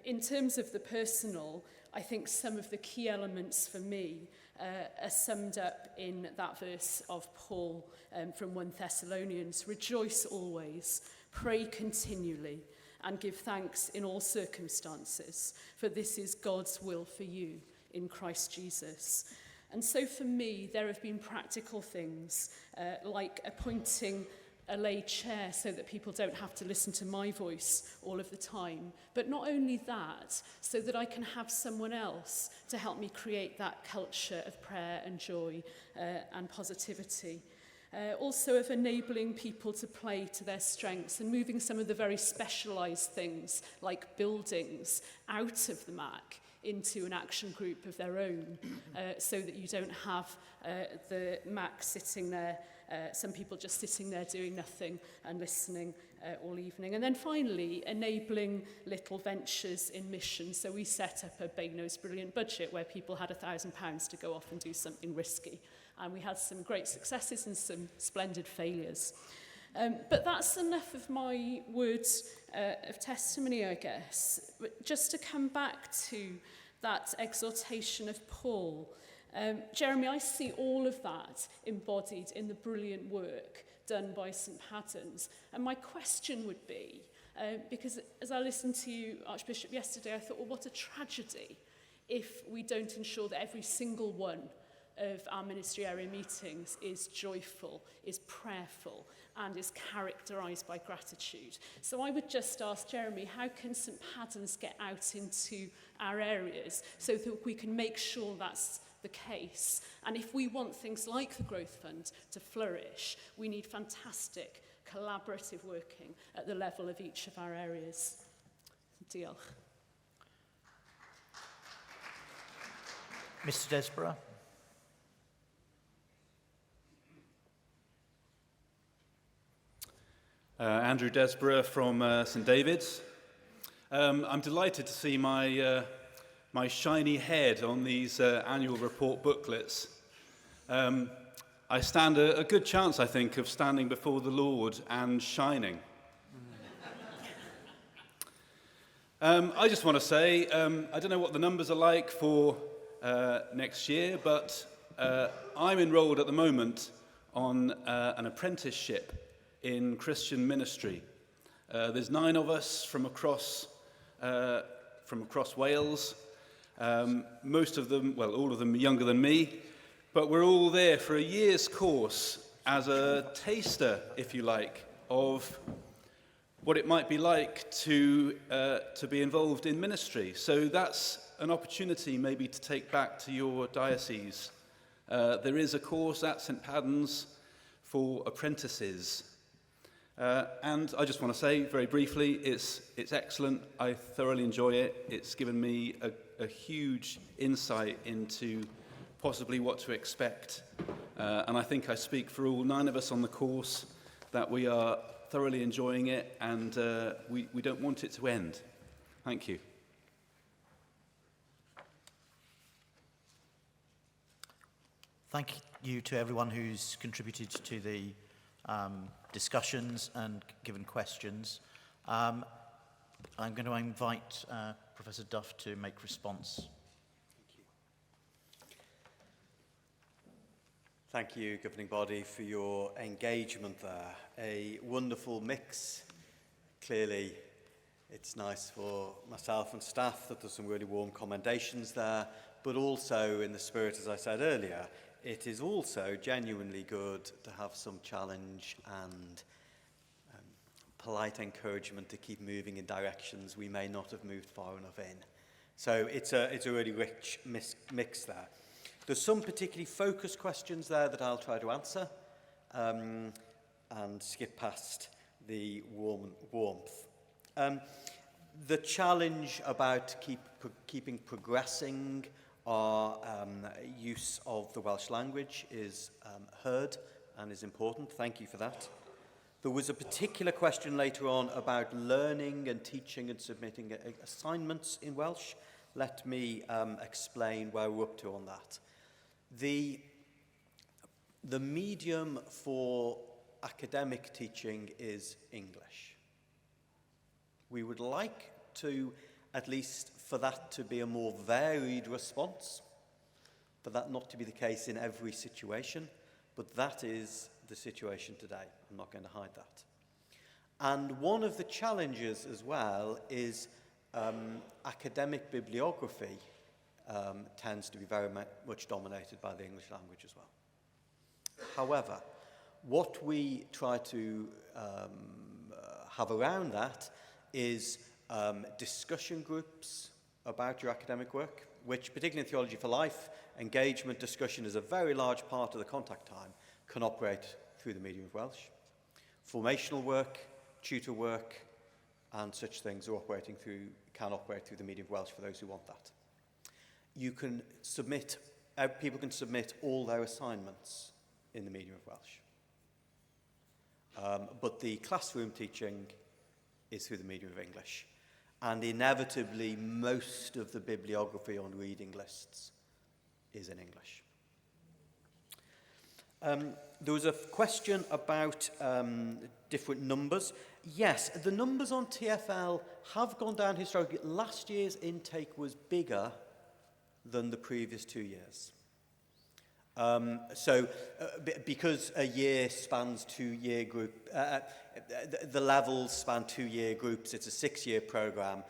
In terms of the personal, I think some of the key elements for me are summed up in that verse of Paul from 1 Thessalonians. Rejoice always, pray continually, and give thanks in all circumstances, for this is God's will for you in Christ Jesus. And so for me, there have been practical things like appointing a lay chair so that people don't have to listen to my voice all of the time. But not only that, so that I can have someone else to help me create that culture of prayer and joy and positivity. Also of enabling people to play to their strengths and moving some of the very specialised things like buildings out of the MAC into an action group of their own, so that you don't have the MAC sitting there, some people just sitting there doing nothing and listening all evening. And then finally, enabling little ventures in mission. So we set up a Beino's Brilliant Budget where people had £1,000 to go off and do something risky. And we had some great successes and some splendid failures. But that's enough of my words of testimony, I guess. But just to come back to that exhortation of Paul, Jeremy, I see all of that embodied in the brilliant work done by St Paddens. And my question would be, because as I listened to you, Archbishop, yesterday, I thought, well, what a tragedy if we don't ensure that every single one of our ministry area meetings is joyful, is prayerful, and is characterised by gratitude. So I would just ask Jeremy, how can St Paddens get out into our areas so that we can make sure that's the case? And if we want things like the Growth Fund to flourish, we need fantastic collaborative working at the level of each of our areas. Diolch. Mr. Desborough. Andrew Desborough from St David's. I'm delighted to see my shiny head on these annual report booklets. I stand a good chance, I think, of standing before the Lord and shining. I just want to say, I don't know what the numbers are like for next year, but I'm enrolled at the moment on an apprenticeship in Christian ministry. There's 9 of us from across Wales. Most of them, well, all of them younger than me, but we're all there for a year's course as a taster, if you like, of what it might be like to be involved in ministry. So that's an opportunity maybe to take back to your diocese. There is a course at St Paddens for apprentices. And I just want to say very briefly, it's excellent. I thoroughly enjoy it. It's given me a huge insight into possibly what to expect. And I think I speak for all 9 of us on the course that we are thoroughly enjoying it, and we don't want it to end. Thank you. Thank you to everyone who's contributed to the discussions and given questions. I'm going to invite Professor Duff to make response. Thank you, Governing Body, for your engagement there. A wonderful mix. Clearly, it's nice for myself and staff that there's some really warm commendations there, but also in the spirit, as I said earlier, it is also genuinely good to have some challenge and polite encouragement to keep moving in directions we may not have moved far enough in. So it's a really rich mix there. There's some particularly focused questions there that I'll try to answer and skip past the warmth. The challenge about keeping progressing our use of the Welsh language is heard and is important. Thank you for that. There was a particular question later on about learning and teaching and submitting assignments in Welsh. Let me explain where we're up to on that. The medium for academic teaching is English. We would like to, at least for that to be a more varied response, for that not to be the case in every situation, but that is the situation today. I'm not going to hide that. And one of the challenges as well is academic bibliography tends to be very much dominated by the English language as well. However, what we try to have around that is discussion groups about your academic work, which, particularly in Theology for Life, engagement discussion is a very large part of the contact time, can operate through the medium of Welsh. Formational work, tutor work, and such things can operate through the medium of Welsh for those who want that. You can submit, people can submit all their assignments in the medium of Welsh. But the classroom teaching is through the medium of English. And inevitably, most of the bibliography on reading lists is in English. There was a question about different numbers. Yes, the numbers on TFL have gone down historically. Last year's intake was bigger than the previous 2 years. Because a year spans 2-year group, the levels span 2-year groups, it's a 6-year programme.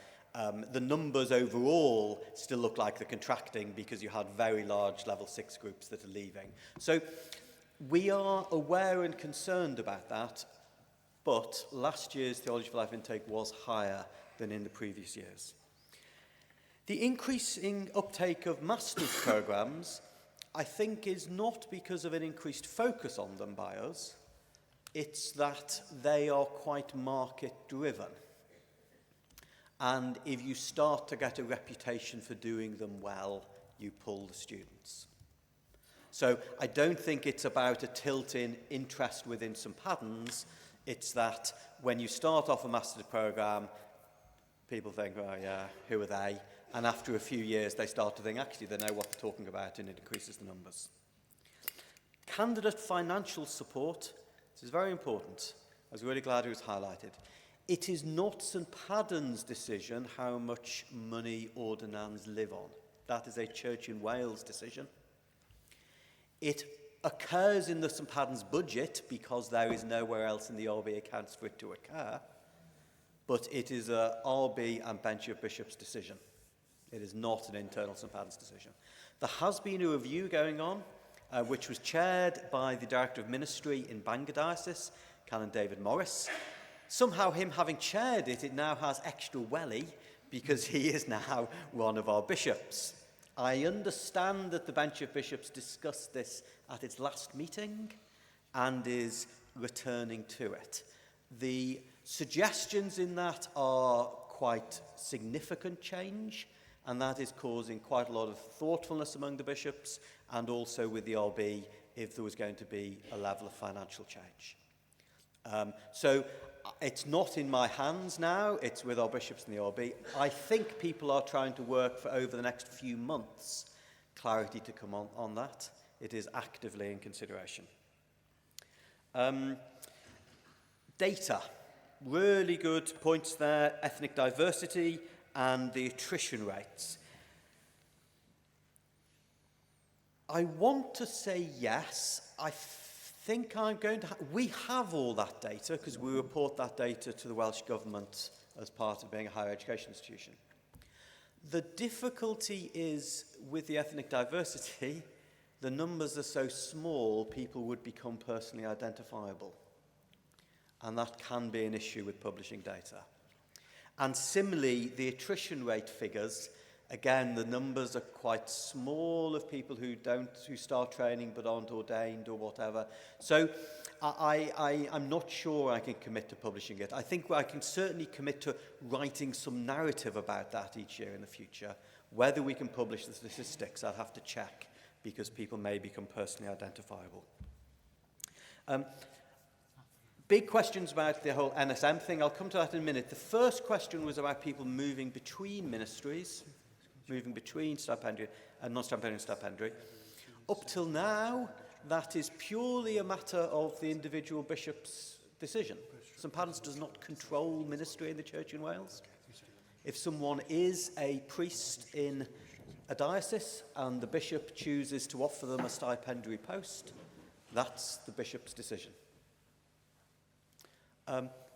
The numbers overall still look like they're contracting because you had very large level 6 groups that are leaving. So we are aware and concerned about that, but last year's Theology for Life intake was higher than in the previous years. The increasing uptake of master's programmes, I think, is not because of an increased focus on them by us. It's that they are quite market-driven. And if you start to get a reputation for doing them well, you pull the students. So I don't think it's about a tilt in interest within St Paddens. It's that when you start off a master's programme, people think, oh yeah, who are they? And after a few years, they start to think, actually, they know what they're talking about, and it increases the numbers. Candidate financial support, this is very important. I was really glad it was highlighted. It is not St Paddens' decision how much money ordinands live on. That is a Church in Wales decision. It occurs in the St Paddens budget because there is nowhere else in the RB accounts for it to occur, but it is a RB and Bench of Bishops decision. It is not an internal St Paddens decision. There has been a review going on, which was chaired by the Director of Ministry in Bangor Diocese, Canon David Morris. Somehow him having chaired it, it now has extra welly because he is now one of our bishops. I understand that the Bench of Bishops discussed this at its last meeting and is returning to it. The suggestions in that are quite significant change, and that is causing quite a lot of thoughtfulness among the bishops and also with the RB if there was going to be a level of financial change. So it's not in my hands now, it's with our bishops and the RB. I think people are trying to work for over the next few months clarity to come on that. It is actively in consideration. Data, really good points there, ethnic diversity and the attrition rates. I want to say yes, I think I'm going to... we have all that data because we report that data to the Welsh Government as part of being a higher education institution. The difficulty is with the ethnic diversity, the numbers are so small, people would become personally identifiable. And that can be an issue with publishing data. And similarly, the attrition rate figures, again, the numbers are quite small of people who start training but aren't ordained or whatever. So I'm not sure I can commit to publishing it. I think I can certainly commit to writing some narrative about that each year in the future. Whether we can publish the statistics, I'll have to check, because people may become personally identifiable. Big questions about the whole NSM thing. I'll come to that in a minute. The first question was about people moving between ministries, moving between stipendiary and non-stipendiary stipendiary. Up till now, that is purely a matter of the individual bishop's decision. St Padans does not control ministry in the Church in Wales. If someone is a priest in a diocese and the bishop chooses to offer them a stipendiary post, that's the bishop's decision.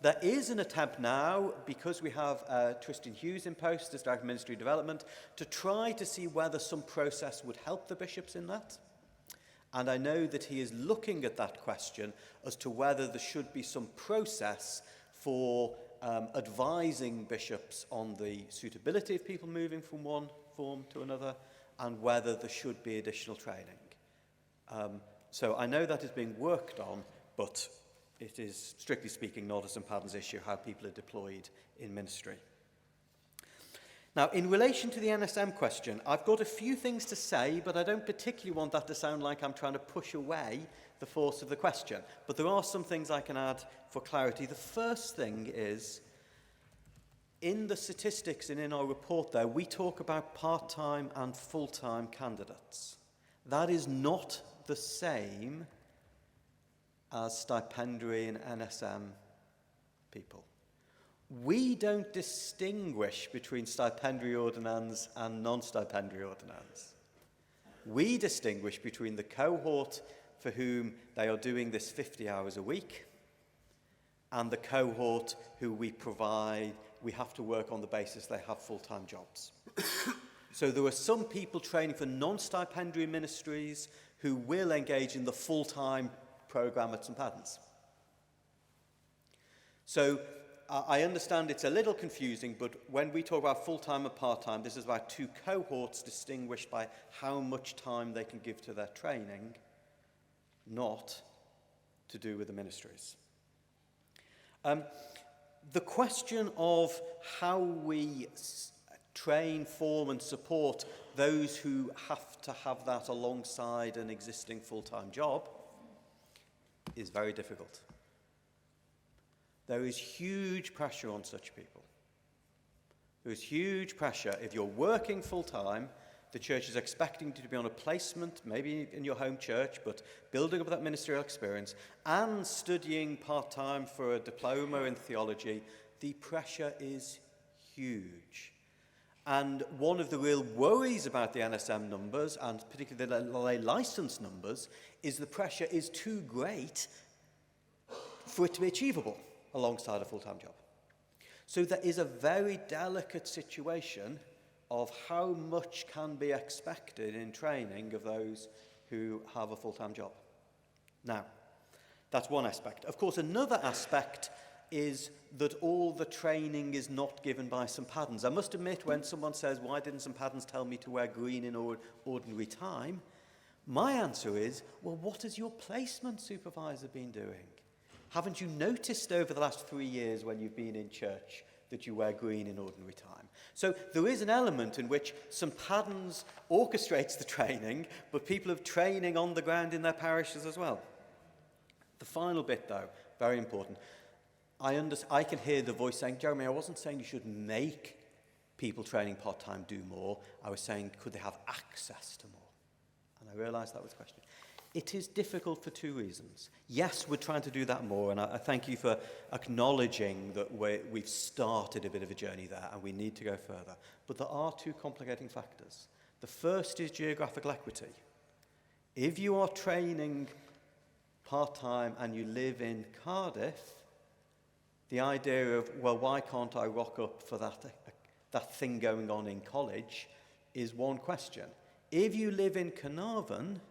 There is an attempt now, because we have Tristan Hughes in post as Director of Ministry Development, to try to see whether some process would help the bishops in that. And I know that he is looking at that question as to whether there should be some process for advising bishops on the suitability of people moving from one form to another, and whether there should be additional training. So I know that is being worked on, but it is, strictly speaking, not a St Padans issue, how people are deployed in ministry. Now, in relation to the NSM question, I've got a few things to say, but I don't particularly want that to sound like I'm trying to push away the force of the question. But there are some things I can add for clarity. The first thing is, in the statistics and in our report there, we talk about part-time and full-time candidates. That is not the same as stipendiary and NSM people. We don't distinguish between stipendiary ordinands and non-stipendiary ordinands. We distinguish between the cohort for whom they are doing this 50 hours a week and the cohort who we have to work on the basis they have full-time jobs. So there are some people training for non-stipendiary ministries who will engage in the full-time programme at St Padans. So I understand it's a little confusing, but when we talk about full-time and part-time, this is about two cohorts distinguished by how much time they can give to their training, not to do with the ministries. The question of how we train, form and support those who have to have that alongside an existing full-time job is very difficult. There is huge pressure on such people. There is huge pressure. If you're working full-time, the church is expecting you to be on a placement, maybe in your home church, but building up that ministerial experience and studying part-time for a diploma in theology. The pressure is huge. And one of the real worries about the NSM numbers, and particularly the lay licence numbers, is the pressure is too great for it to be achievable alongside a full-time job. So there is a very delicate situation of how much can be expected in training of those who have a full-time job. Now, that's one aspect. Of course, another aspect is that all the training is not given by St Padans. I must admit, when someone says, why didn't St Padans tell me to wear green in ordinary time? My answer is, well, what has your placement supervisor been doing? Haven't you noticed over the last 3 years when you've been in church that you wear green in ordinary time? So there is an element in which St Padans orchestrates the training, but people have training on the ground in their parishes as well. The final bit, though, very important. I can hear the voice saying, Jeremy, I wasn't saying you should make people training part-time do more. I was saying, could they have access to more? And I realised that was the question. It is difficult for two reasons. Yes, we're trying to do that more, and I thank you for acknowledging that we've started a bit of a journey there, and we need to go further. But there are two complicating factors. The first is geographical equity. If you are training part-time and you live in Cardiff, the idea of, well, why can't I rock up for that thing going on in college is one question. If you live in Carnarvon,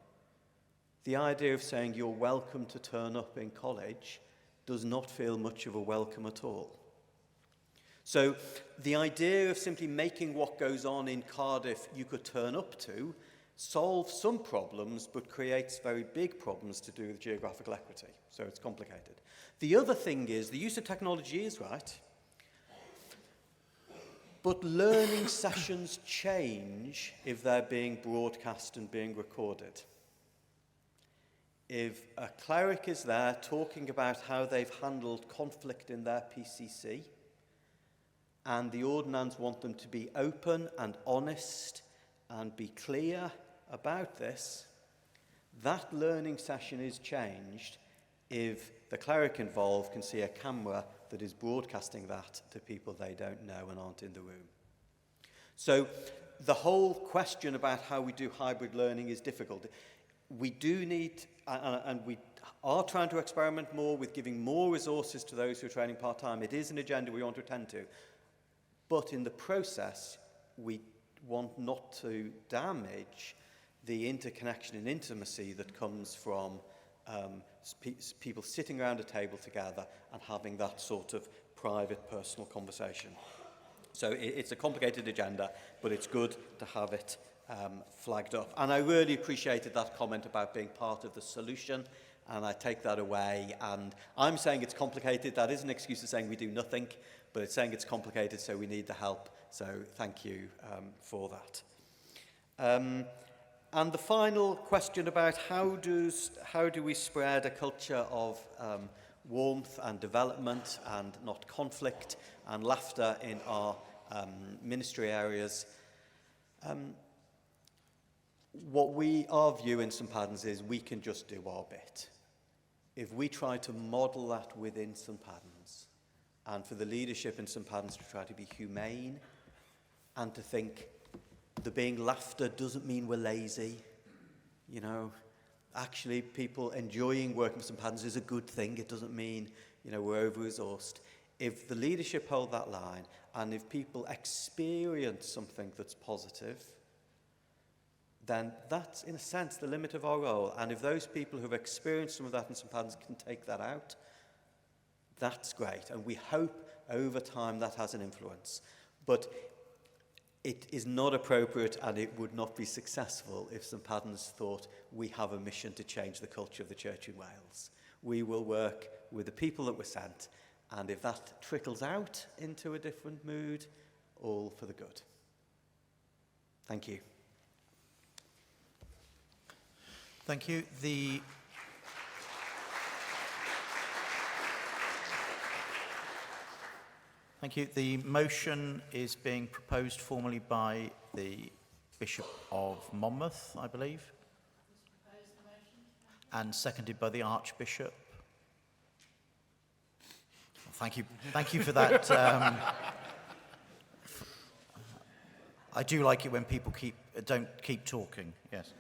the idea of saying you're welcome to turn up in college does not feel much of a welcome at all. So the idea of simply making what goes on in Cardiff you could turn up to solves some problems but creates very big problems to do with geographical equity. So it's complicated. The other thing is the use of technology is right, but learning sessions change if they're being broadcast and being recorded. If a cleric is there talking about how they've handled conflict in their PCC, and the ordinands want them to be open and honest and be clear about this, that learning session is changed if the cleric involved can see a camera that is broadcasting that to people they don't know and aren't in the room. So the whole question about how we do hybrid learning is difficult. We do need, and we are trying to experiment more with giving more resources to those who are training part-time. It is an agenda we want to attend to. But in the process, we want not to damage the interconnection and intimacy that comes from people sitting around a table together and having that sort of private, personal conversation. So it's a complicated agenda, but it's good to have it flagged up. And I really appreciated that comment about being part of the solution, and I take that away. And I'm saying it's complicated. That is an excuse for saying we do nothing, but it's saying it's complicated, so we need the help. So thank you for that. And the final question about how do we spread a culture of warmth and development and not conflict and laughter in our ministry areas. Our view in St Paddens is we can just do our bit. If we try to model that within St Paddens, and for the leadership in St Paddens to try to be humane and to think the being laughter doesn't mean we're lazy. You know, actually people enjoying working with St Paddens is a good thing. It doesn't mean, you know, we're over-resourced. If the leadership hold that line, and if people experience something that's positive, then that's, in a sense, the limit of our role. And if those people who have experienced some of that in St Paddens can take that out, that's great. And we hope over time that has an influence. But it is not appropriate, and it would not be successful if St Paddens thought we have a mission to change the culture of the church in Wales. We will work with the people that were sent, and if that trickles out into a different mood, all for the good. Thank you. Thank you. Thank you. The motion is being proposed formally by the Bishop of Monmouth, I believe, and seconded by the Archbishop. Thank you. Thank you for that. I do like it when people don't keep talking. Yes.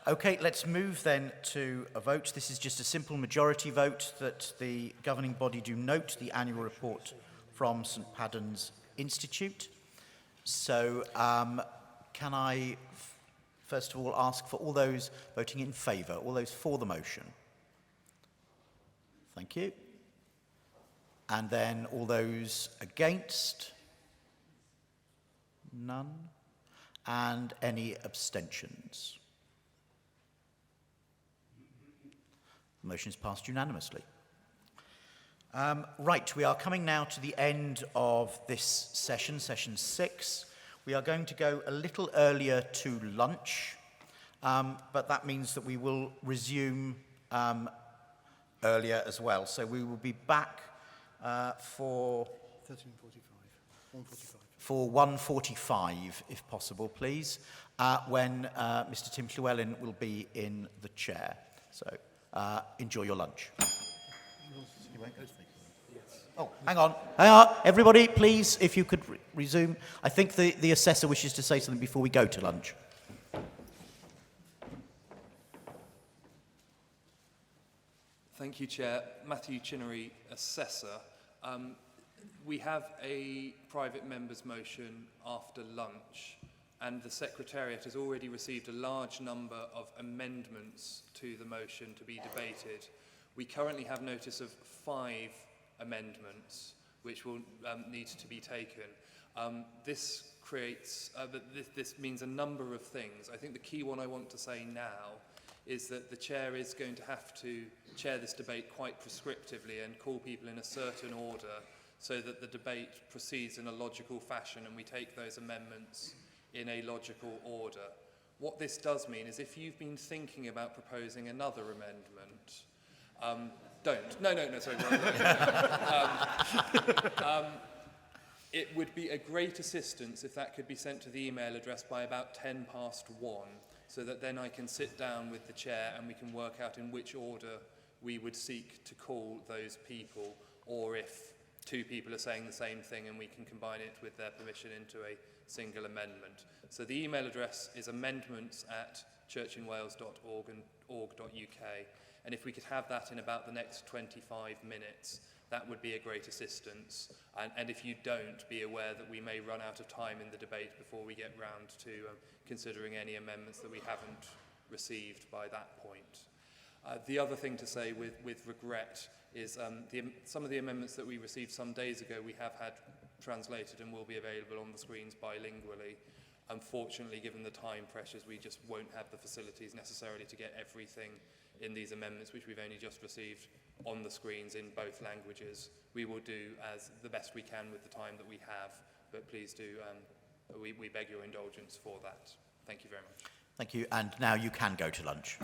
Okay, let's move then to a vote. This is just a simple majority vote that the governing body do note the annual report from St Paddens Institute. So can I first of all ask for all those voting in favour, all those for the motion? Thank you. And then all those against? None. And any abstentions? The motion is passed unanimously. Right, we are coming now to the end of this session, session 6. We are going to go a little earlier to lunch, but that means that we will resume earlier as well. So we will be back for 1:45, if possible, please, when Mr. Tim Llewellyn will be in the chair. So enjoy your lunch. Oh, hang on. Everybody, please, if you could resume. I think the assessor wishes to say something before we go to lunch. Thank you, Chair. Matthew Chinnery, Assessor. We have a private member's motion after lunch, and the Secretariat has already received a large number of amendments to the motion to be debated. We currently have notice of 5 amendments which will need to be taken. This means a number of things. I think the key one I want to say now is that the Chair is going to have to chair this debate quite prescriptively and call people in a certain order so that the debate proceeds in a logical fashion and we take those amendments in a logical order. What this does mean is if you've been thinking about proposing another amendment, don't. No, sorry. It would be a great assistance if that could be sent to the email address by about 1:10 so that then I can sit down with the Chair and we can work out in which order we would seek to call those people, or if 2 people are saying the same thing and we can combine it with their permission into a single amendment. So the email address is amendments@churchinwales.org.uk, and if we could have that in about the next 25 minutes, that would be a great assistance. And if you don't, be aware that we may run out of time in the debate before we get round to considering any amendments that we haven't received by that point. The other thing to say with regret is some of the amendments that we received some days ago we have had translated and will be available on the screens bilingually. Unfortunately, given the time pressures, we just won't have the facilities necessarily to get everything in these amendments, which we've only just received, on the screens in both languages. We will do as the best we can with the time that we have, but please do, we beg your indulgence for that. Thank you very much. Thank you. And now you can go to lunch.